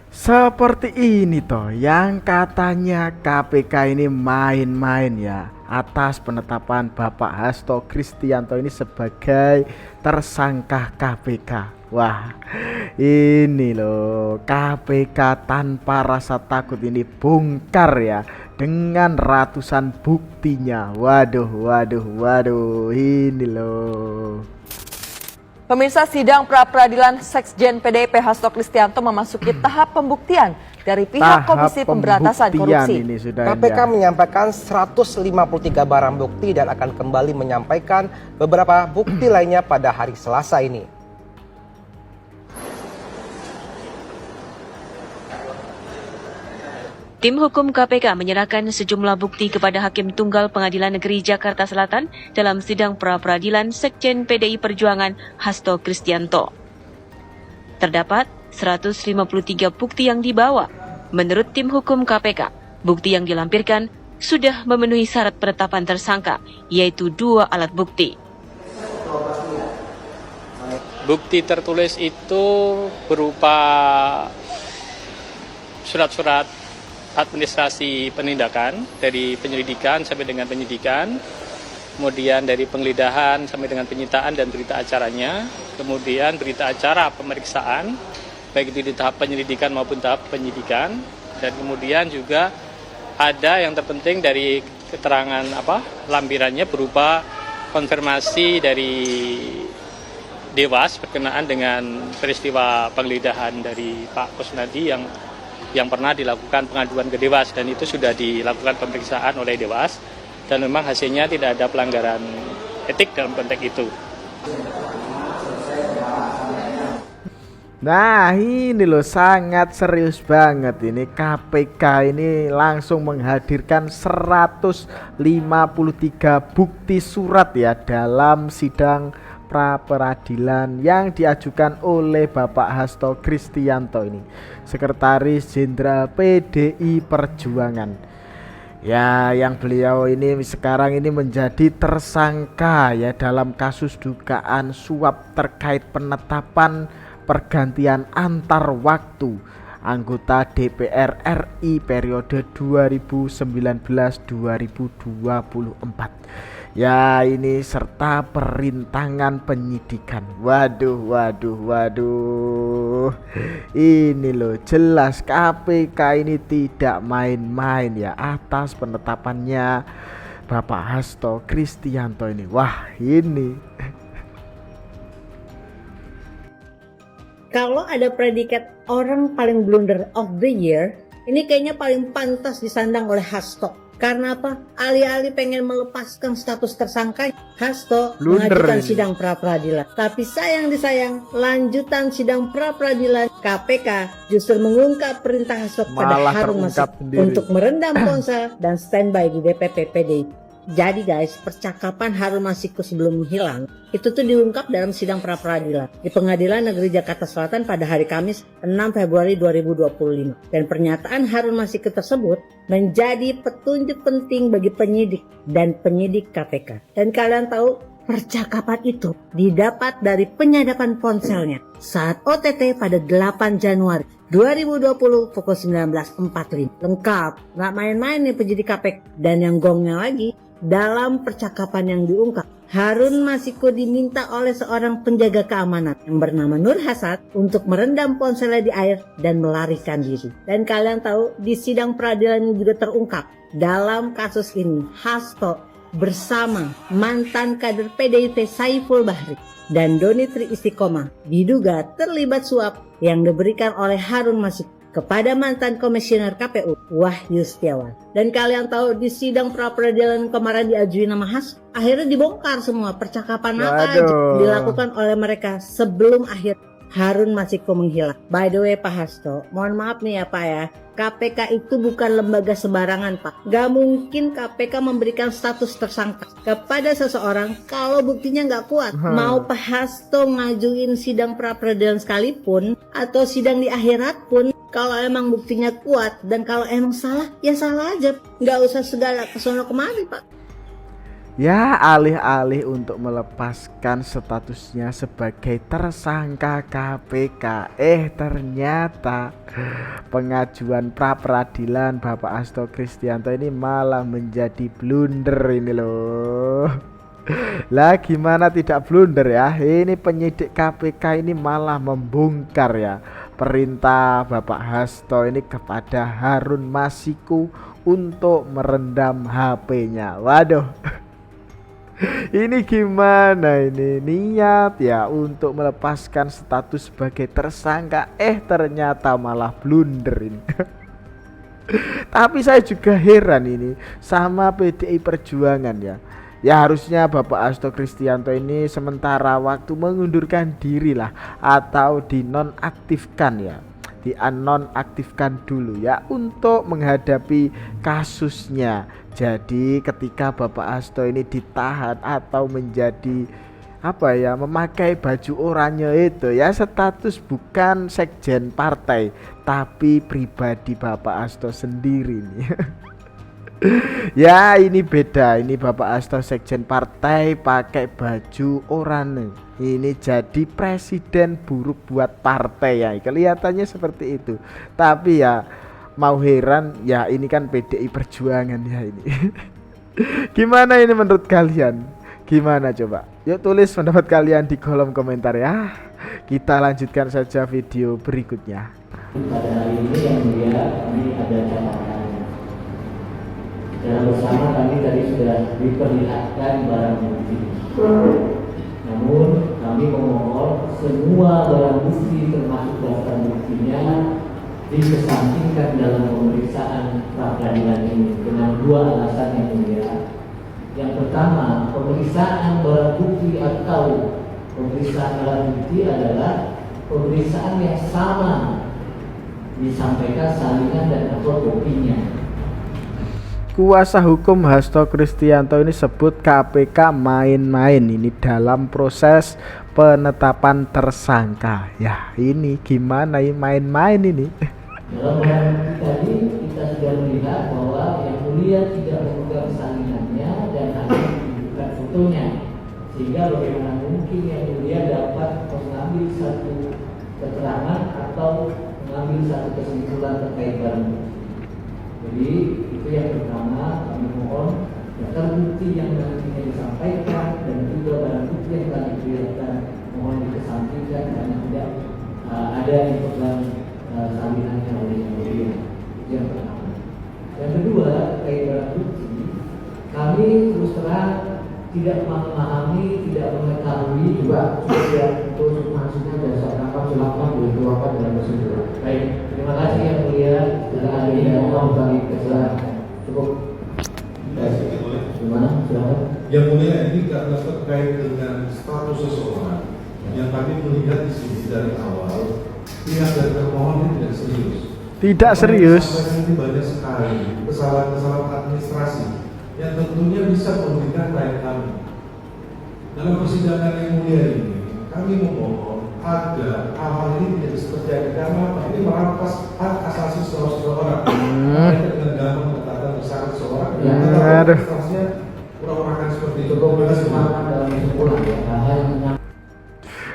Seperti ini toh yang katanya KPK ini main-main ya atas penetapan Bapak Hasto Kristianto ini sebagai tersangka KPK. Wah, ini loh KPK tanpa rasa takut ini bongkar ya dengan ratusan buktinya. Waduh, waduh, waduh, ini loh. Pemirsa, sidang pra-peradilan Sekjen PDIP Hasto Kristianto memasuki tahap pembuktian dari pihak Komisi Pemberantasan Korupsi. KPK menyampaikan 153 barang bukti dan akan kembali menyampaikan beberapa bukti lainnya pada hari Selasa ini. Tim hukum KPK menyerahkan sejumlah bukti kepada Hakim Tunggal Pengadilan Negeri Jakarta Selatan dalam sidang pra-peradilan Sekjen PDI Perjuangan Hasto Kristianto. Terdapat 153 bukti yang dibawa. Menurut tim hukum KPK, bukti yang dilampirkan sudah memenuhi syarat penetapan tersangka, yaitu 2 alat bukti. Bukti tertulis itu berupa surat-surat administrasi penindakan dari penyelidikan sampai dengan penyidikan, kemudian dari penggeledahan sampai dengan penyitaan dan berita acaranya, kemudian berita acara pemeriksaan, baik itu di tahap penyelidikan maupun tahap penyidikan, dan kemudian juga ada yang terpenting dari keterangan lampirannya berupa konfirmasi dari Dewas berkenaan dengan peristiwa penggeledahan dari Pak Kusnadi yang pernah dilakukan pengaduan ke Dewas, dan itu sudah dilakukan pemeriksaan oleh Dewas dan memang hasilnya tidak ada pelanggaran etik dalam konteks itu. Nah ini loh sangat serius banget ini KPK ini langsung menghadirkan 153 bukti surat ya dalam sidang pra-peradilan yang diajukan oleh Bapak Hasto Kristianto ini, Sekretaris Jenderal PDI Perjuangan. Ya, yang beliau ini sekarang ini menjadi tersangka ya dalam kasus dugaan suap terkait penetapan pergantian antar waktu anggota DPR RI periode 2019-2024. Ya ini serta perintangan penyidikan. Waduh, waduh, waduh. Ini loh jelas KPK ini tidak main-main ya atas penetapannya Bapak Hasto Kristianto ini. Wah ini. Kalau ada predikat orang paling blunder of the year, ini kayaknya paling pantas disandang oleh Hasto. Karena apa? Alih-alih pengen melepaskan status tersangka, Hasto mengajukan sidang pra-peradilan. Tapi sayang disayang, lanjutan sidang pra-peradilan KPK justru mengungkap perintah Hasto kepada Harun Masiku untuk merendam ponsel dan standby di DPP PDI. Jadi guys, percakapan Harun Masiku sebelum menghilang itu tuh diungkap dalam sidang pra-peradilan di Pengadilan Negeri Jakarta Selatan pada hari Kamis 6 Februari 2025. Dan pernyataan Harun Masiku tersebut menjadi petunjuk penting bagi penyidik dan penyidik KPK. Dan kalian tahu percakapan itu didapat dari penyadapan ponselnya saat OTT pada 8 Januari 2020 pukul 19.45. Lengkap, gak main-main nih penyidik KPK. Dan yang gongnya lagi, dalam percakapan yang diungkap, Harun Masiku diminta oleh seorang penjaga keamanan yang bernama Nur Hasad untuk merendam ponselnya di air dan melarikan diri. Dan kalian tahu di sidang peradilan ini juga terungkap dalam kasus ini Hasto bersama mantan kader PDIP Saiful Bahri dan Doni Tri Istiqomah diduga terlibat suap yang diberikan oleh Harun Masiku kepada mantan komisioner KPU Wahyu Setiawan. Dan kalian tahu di sidang pra-peradilan kemarin diajuin nama Hasto, akhirnya dibongkar semua percakapan apa aja dilakukan oleh mereka sebelum akhir Harun Masiku menghilang. By the way Pak Hasto, mohon maaf nih ya Pak ya, KPK itu bukan lembaga sembarangan Pak. Gak mungkin KPK memberikan status tersangka kepada seseorang kalau buktinya gak kuat. Mau Pak Hasto ngajuin sidang pra-peradilan sekalipun atau sidang di akhirat pun, kalau emang buktinya kuat dan kalau emang salah, ya salah aja. Gak usah segala kesono kemari Pak. Ya, alih-alih untuk melepaskan statusnya sebagai tersangka KPK, ternyata pengajuan pra peradilan Bapak Hasto Kristianto ini malah menjadi blunder ini loh. Lah gimana tidak blunder ya? Ini penyidik KPK ini malah membongkar ya perintah Bapak Hasto ini kepada Harun Masiku untuk merendam HP-nya. Waduh. Ini gimana ini niat ya untuk melepaskan status sebagai tersangka, ternyata malah blunder ini. Tapi saya juga heran ini sama PDI Perjuangan ya. Ya harusnya Bapak Hasto Kristianto ini sementara waktu mengundurkan diri lah, atau dinonaktifkan ya, dinonaktifkan dulu ya untuk menghadapi kasusnya. Jadi ketika Bapak Hasto ini ditahan atau menjadi memakai baju oranye itu ya, status bukan sekjen partai tapi pribadi Bapak Hasto sendiri nih. Ya ini beda, ini Bapak Hasto sekjen partai pakai baju oranye, ini jadi presiden buruk buat partai ya, kelihatannya seperti itu. Tapi ya mau heran ya, ini kan PDI Perjuangan ya ini. Gimana ini menurut kalian? Gimana coba? Yuk tulis pendapat kalian di kolom komentar ya. Kita lanjutkan saja video berikutnya. Pada hari ini yang mulia, kami ada catatan. Secara bersama kami tadi sudah diperlihatkan barang bukti. Namun kami memohon semua barang bukti termasuk daftar buktinya dikesampingkan dalam pemeriksaan pra peradilan ini dengan dua alasan yang mulia. Yang pertama, pemeriksaan barang bukti atau pemeriksaan alat bukti adalah pemeriksaan yang sama disampaikan salinan dan fotokopinya. Kuasa hukum Hasto Kristianto ini sebut KPK main-main ini dalam proses penetapan tersangka. Ya ini gimana ini main-main ini? Dalam barang bukti tadi kita sudah melihat bahwa yang mulia tidak memegang salinannya dan hanya menunjukkan fotonya, sehingga bagaimana mungkin yang mulia dapat mengambil satu keterangan atau mengambil satu kesimpulan terkait barang bukti. Jadi itu yang pertama, kami mohon daftar bukti yang nantinya disampaikan dan juga barang bukti yang telah diperlihatkan mohon dikesampingkan karena tidak ada yang pegang salinannya oleh yang mulia. Itu yang pertama. Yang kedua, terkait barang bukti, kami terus terang tidak memahami, tidak mengetahui juga untuk maksudnya dasar tangkap silakan dikeluarkan dalam prosedur. Baik, terima kasih yang mulia. Setelah hari ini mohon bagi kesalahan cukup. Gimana? Silakan. Yang mulia, ini karena terkait dengan status seseorang yang kami melihat di sini dari awal, pihak dari termohon ini tidak serius. Tidak serius. Ini banyak sekali kesalahan-kesalahan administrasi yang tentunya bisa merugikan klien kami. Dalam persidangan yang mulia ini, kami memohon agar hal ini tidak bisa terjadi karena ini merampas hak asasi seseorang. Mereka dengan gampang mengatakan bersyarat seseorang, tetapi administrasinya kurang-kurangkan seperti itu.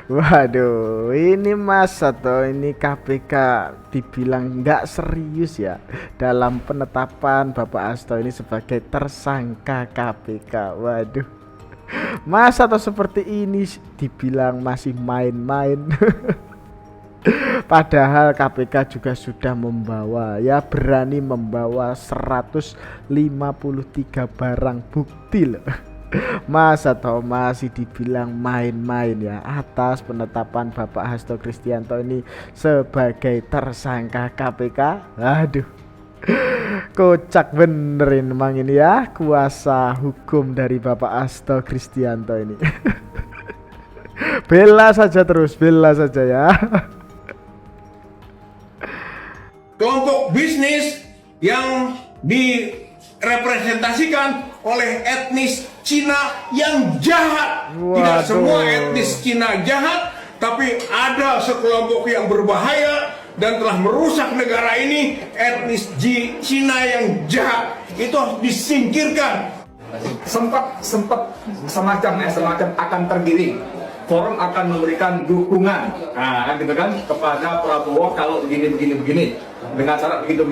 Waduh, ini masa toh ini KPK dibilang nggak serius ya dalam penetapan Bapak Hasto ini sebagai tersangka KPK. Waduh, masa toh seperti ini dibilang masih main-main. Padahal KPK juga sudah membawa berani membawa 153 barang bukti loh. Masa toh masih dibilang main-main ya atas penetapan Bapak Hasto Kristianto ini sebagai tersangka KPK. Aduh, kocak benerin emang ini ya kuasa hukum dari Bapak Hasto Kristianto ini. Bela saja terus, bela saja ya. Kelompok bisnis yang direpresentasikan oleh etnis Cina yang jahat. Waduh. Tidak semua etnis Cina jahat, tapi ada sekelompok yang berbahaya dan telah merusak negara ini, etnis Cina yang jahat. Itu harus disingkirkan. sempat semacam akan tergiring. Forum akan memberikan dukungan, gitu kan, kepada Prabowo kalau begini, dengan syarat begitu.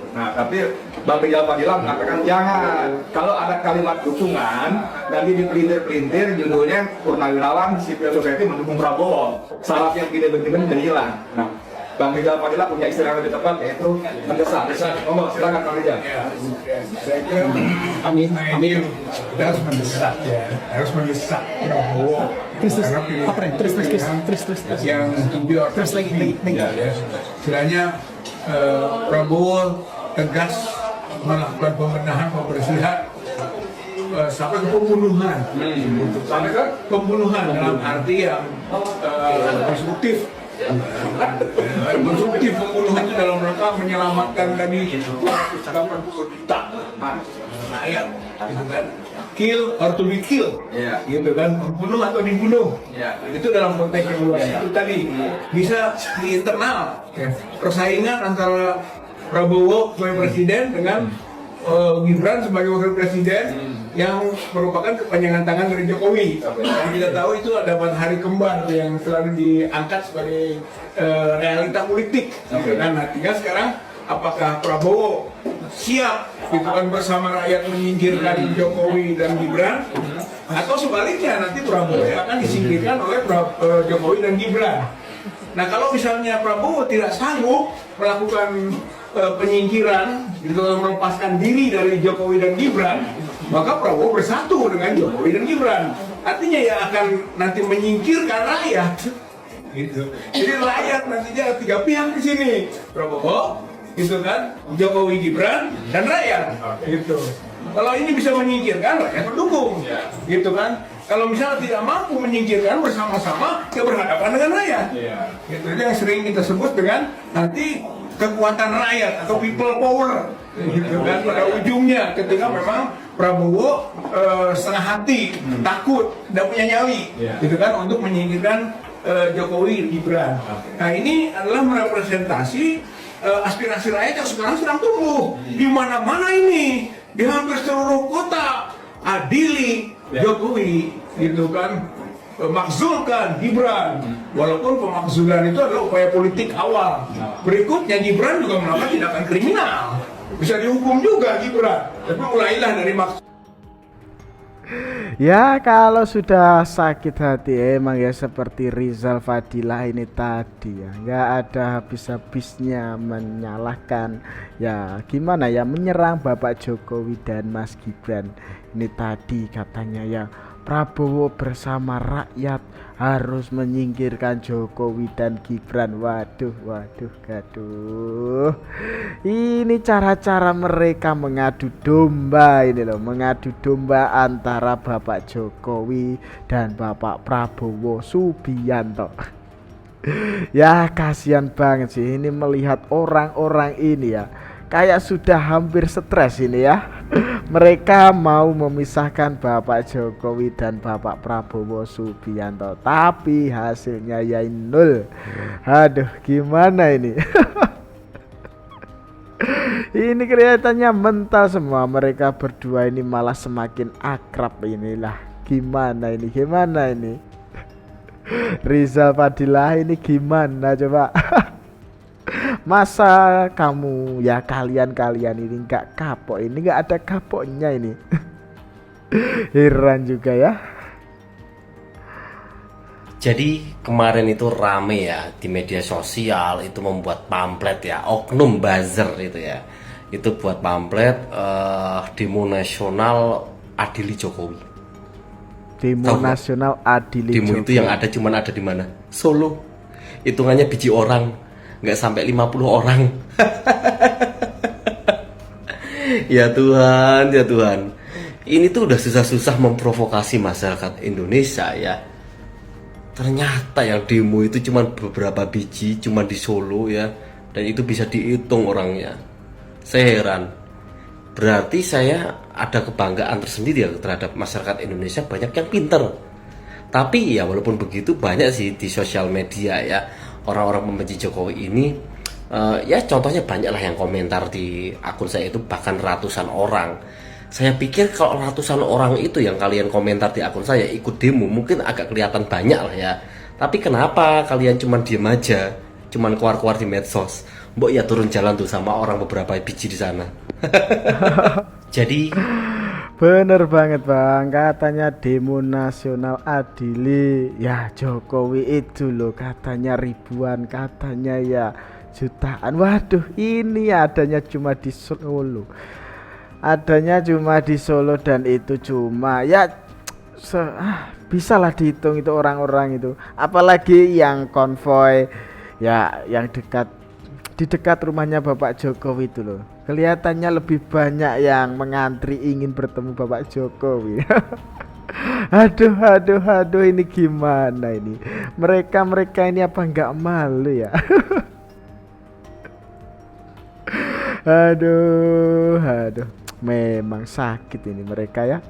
Nah, tapi Bang Rizal Fadila mengatakan jangan. Kalau ada kalimat dukungan, nanti dipelintir judulnya Purnawirawan Civil Society mendukung Prabowo. Syarat yang begini jadi hilang. Nah, Bang Rizal Fadila punya istilah yang lebih tepat, yaitu mendesak. Silakan Bang Rizal. Saya kira ini kita harus mendesak Prabowo. Terus yang terus lagi. Istilahnya Prabowo tegas melakukan pembersihan sampai ke pembunuhan. Sampai ke pembunuhan dalam arti yang konstruktif. Konstruktif pembunuhan itu dalam rangka menyelamatkan tadi 180 juta rakyat, gitu kan? Kill or to be killed, gitu kan? Membunuh atau dibunuh, itu dalam konteks yang luas. Itu tadi bisa di internal persaingan antara Prabowo sebagai presiden dengan Gibran sebagai wakil presiden yang merupakan kepanjangan tangan dari Jokowi. Dan kita tahu itu ada matahari kembar yang selalu diangkat sebagai realita politik. Nah, tinggal sekarang apakah Prabowo siap gitu kan bersama rakyat menyingkirkan Jokowi dan Gibran, atau sebaliknya nanti Prabowo akan disingkirkan oleh Jokowi dan Gibran. Nah, kalau misalnya Prabowo tidak sanggup melakukan penyingkiran, gitu, melepaskan diri dari Jokowi dan Gibran, maka Prabowo bersatu dengan Jokowi dan Gibran. Artinya ya akan nanti menyingkirkan rakyat, gitu. Jadi rakyat nantinya ada 3 pihak di sini, Prabowo, gitu kan, Jokowi, Gibran, dan rakyat, gitu. Kalau ini bisa menyingkirkan, rakyat mendukung, gitu kan. Kalau misalnya tidak mampu menyingkirkan bersama-sama, ya berhadapan dengan rakyat. Gitu. Itu yang sering kita sebut dengan nanti kekuatan rakyat atau people power, gitu kan. Pada ujungnya ketika memang Prabowo setengah hati, takut, tidak punya nyali, gitu kan, untuk menyingkirkan Jokowi, Gibran. Nah, ini adalah merepresentasi aspirasi rakyat yang sekarang sedang tumbuh di mana-mana ini, di hampir seluruh kota. Adili Jokowi, gitu kan, makzulkan Gibran, walaupun pemakzulan itu adalah upaya politik awal. Berikutnya Gibran juga melakukan tindakan kriminal, bisa dihukum juga Gibran, tapi mulailah dari maksud. Ya kalau sudah sakit hati emang ya seperti Rizal Fadila ini tadi ya, nggak ada habis-habisnya menyalahkan ya, gimana ya, menyerang Bapak Jokowi dan Mas Gibran. Ini tadi katanya ya, Prabowo bersama rakyat harus menyingkirkan Jokowi dan Gibran. Waduh, gaduh. Ini cara-cara mereka mengadu domba ini loh, mengadu domba antara Bapak Jokowi dan Bapak Prabowo Subianto. Ya kasihan banget sih ini melihat orang-orang ini ya, kayak sudah hampir stres ini ya. Mereka mau memisahkan Bapak Jokowi dan Bapak Prabowo Subianto, tapi hasilnya ya nol. Aduh gimana ini. Ini kelihatannya mental semua mereka berdua ini, malah semakin akrab inilah. Gimana ini Rizal Fadila ini gimana coba. Masa kamu ya kalian ini nggak kapok, ini nggak ada kapoknya ini. Heran juga ya. Jadi kemarin itu rame ya di media sosial, itu membuat pamflet ya, oknum buzzer itu ya, itu buat pamflet demo nasional adili Jokowi. Demo nasional adili Jokowi. Demo itu yang ada cuman ada di mana? Solo. Hitungannya biji orang, nggak sampai 50 orang. Ya Tuhan, ya Tuhan. Ini tuh udah susah-susah memprovokasi masyarakat Indonesia ya. Ternyata yang demo itu cuma beberapa biji, cuma di Solo ya. Dan itu bisa dihitung orangnya. Saya heran. Berarti saya ada kebanggaan tersendiri ya terhadap masyarakat Indonesia, banyak yang pinter. Tapi ya walaupun begitu banyak sih di sosial media ya, orang-orang membenci Jokowi ini ya contohnya banyak lah yang komentar di akun saya itu, bahkan ratusan orang Saya pikir kalau ratusan orang itu yang kalian komentar di akun saya ikut demo, mungkin agak kelihatan banyak lah ya. Tapi kenapa kalian cuman diem aja, cuman keluar-keluar di medsos? Mbok ya turun jalan tuh sama orang beberapa biji di sana. Jadi bener banget bang, katanya demo nasional adili ya Jokowi itu loh, katanya ribuan, katanya ya jutaan. Waduh, ini adanya cuma di Solo, adanya cuma di Solo, dan itu cuma ya bisa lah dihitung itu orang-orang itu, apalagi yang konvoy ya, yang di dekat rumahnya Bapak Jokowi itu loh, kelihatannya lebih banyak yang mengantri ingin bertemu Bapak Jokowi. Aduh, ini gimana ini? Mereka ini apa nggak malu ya? Aduh, memang sakit ini mereka ya.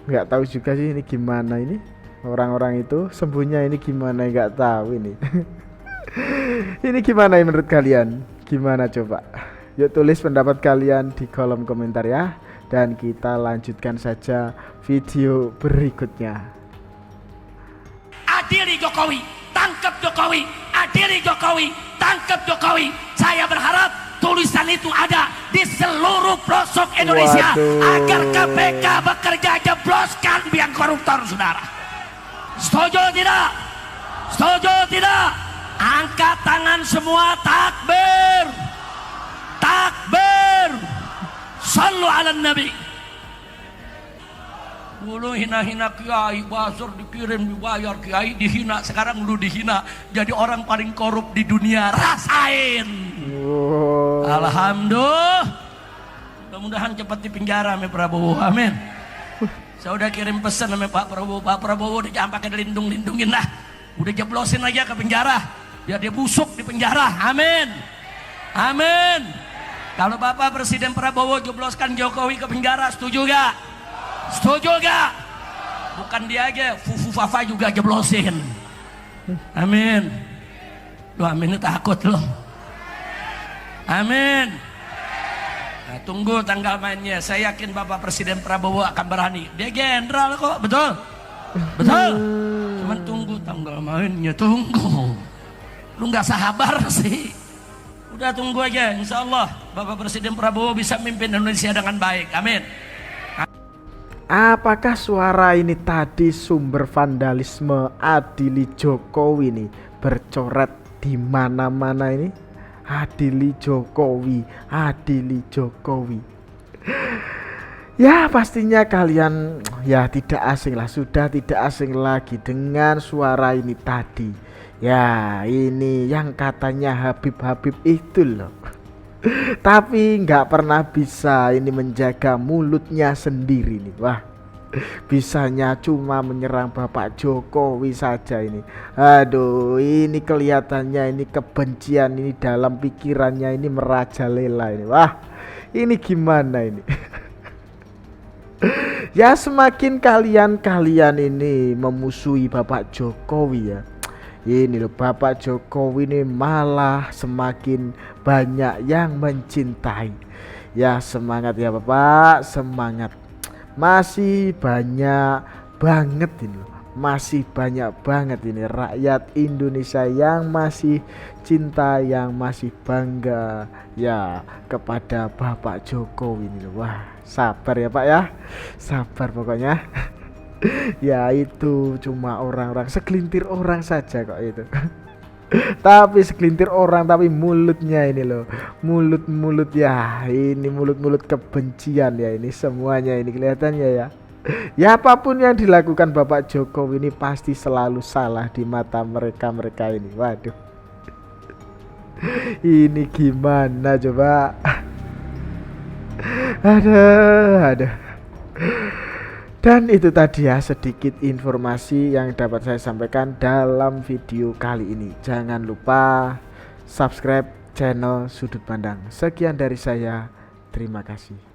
Nggak tahu juga sih ini gimana ini. Orang-orang itu sembuhnya ini gimana, nggak tahu ini. Ini gimana ya menurut kalian? Gimana coba? Yuk tulis pendapat kalian di kolom komentar ya. Dan kita lanjutkan saja video berikutnya. Adili Jokowi, tangkap Jokowi. Adili Jokowi, tangkap Jokowi. Saya berharap tulisan itu ada di seluruh pelosok Indonesia. Agar KPK bekerja, jebloskan biang koruptor, saudara. Setuju tidak? Setuju tidak? Angkat tangan semua, takbir. Takbir. Sallu ala nabi. Dulu hina-hina kiai, basur dikirim dibayar, kiai dihina, sekarang lu dihina, jadi orang paling korup di dunia. Rasain. Alhamdulillah. Mudah-mudahan cepat di penjara sama Prabowo. Amin. Saya udah kirim pesan sama Pak Prabowo udah jangan pakai dilindung-lindungin lah, udah jeblosin aja ke penjara biar dia busuk di penjara. Amin, amin. Kalau Bapak Presiden Prabowo jebloskan Jokowi ke penjara, setuju gak? Setuju gak? Bukan dia aja, Fufu Fafa juga jeblosin. Amin. Lu amin takut lo. Amin. Nah, tunggu tanggal mainnya. Saya yakin Bapak Presiden Prabowo akan berani. Dia jenderal kok, betul? Betul? Cuman tunggu tanggal mainnya, tunggu. Lu nggak sabar sih. Udah tunggu aja, insya Allah Bapak Presiden Prabowo bisa mimpin Indonesia dengan baik. Amin. Apakah suara ini tadi sumber vandalisme Adili Jokowi nih bercoret di mana-mana ini? Adili Jokowi, Adili Jokowi. Ya pastinya kalian ya tidak asing lah, sudah tidak asing lagi dengan suara ini tadi. Ya ini yang katanya Habib itu loh. Tapi nggak pernah bisa ini menjaga mulutnya sendiri nih. Wah, bisanya cuma menyerang Bapak Jokowi saja ini. Aduh, ini kelihatannya ini kebencian ini dalam pikirannya ini merajalela ini. Wah, ini gimana ini? Ya semakin kalian ini memusuhi Bapak Jokowi ya, ini loh Bapak Jokowi ini malah semakin banyak yang mencintai. Ya semangat ya Bapak, semangat. Masih banyak banget ini loh, masih banyak banget ini rakyat Indonesia yang masih cinta, yang masih bangga ya kepada Bapak Jokowi ini loh. Wah sabar ya Pak ya, sabar pokoknya. Ya itu cuma orang-orang, segelintir orang saja kok itu. Tapi segelintir orang, tapi mulutnya ini loh, mulut ya, ini mulut kebencian ya, ini semuanya ini kelihatannya ya. Ya apapun yang dilakukan Bapak Jokowi ini pasti selalu salah di mata mereka ini. Waduh, ini gimana coba? Aduh. Dan itu tadi ya sedikit informasi yang dapat saya sampaikan dalam video kali ini. Jangan lupa subscribe channel Sudut Pandang. Sekian dari saya, terima kasih.